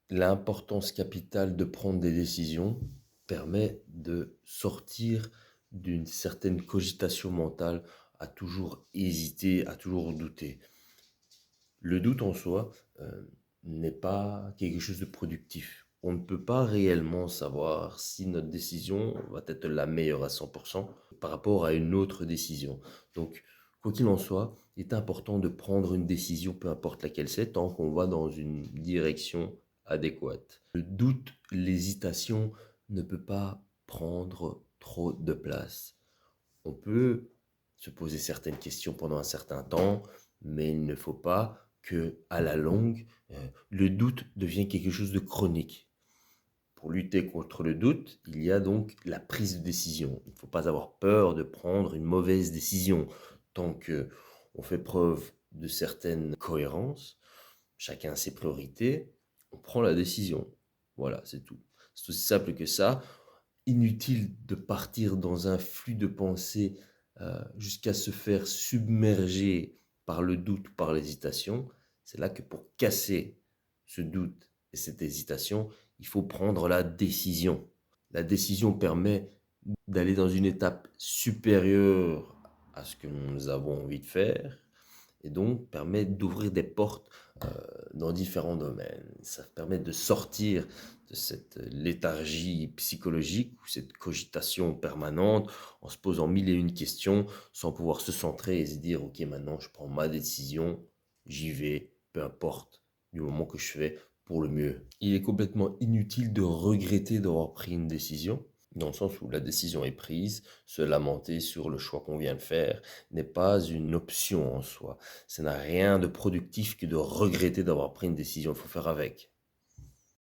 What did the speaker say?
L'importance capitale de prendre des décisions permet de sortir d'une certaine cogitation mentale, à toujours hésiter, à toujours douter. Le doute en soi, n'est pas quelque chose de productif. On ne peut pas réellement savoir si notre décision va être la meilleure à 100 par rapport à une autre décision. Donc, quoi qu'il en soit, il est important de prendre une décision, peu importe laquelle c'est, tant qu'on va dans une direction adéquate. Le doute, l'hésitation ne peut pas prendre trop de place. On peut se poser certaines questions pendant un certain temps, mais il ne faut pas que, à la longue, le doute devienne quelque chose de chronique. Pour lutter contre le doute, il y a donc la prise de décision. Il ne faut pas avoir peur de prendre une mauvaise décision. Tant que on fait preuve de certaine cohérence, chacun a ses priorités, on prend la décision. Voilà, c'est tout. C'est aussi simple que ça. Inutile de partir dans un flux de pensée jusqu'à se faire submerger par le doute ou par l'hésitation. C'est là que pour casser ce doute et cette hésitation, il faut prendre la décision. La décision permet d'aller dans une étape supérieure à ce que nous avons envie de faire et donc permet d'ouvrir des portes dans différents domaines. Ça permet de sortir de cette léthargie psychologique ou cette cogitation permanente en se posant mille et une questions sans pouvoir se centrer et se dire ok, maintenant je prends ma décision, j'y vais, peu importe du moment que je fais pour le mieux. Il est complètement inutile de regretter d'avoir pris une décision, dans le sens où la décision est prise, se lamenter sur le choix qu'on vient de faire n'est pas une option en soi. Ça n'a rien de productif que de regretter d'avoir pris une décision, il faut faire avec.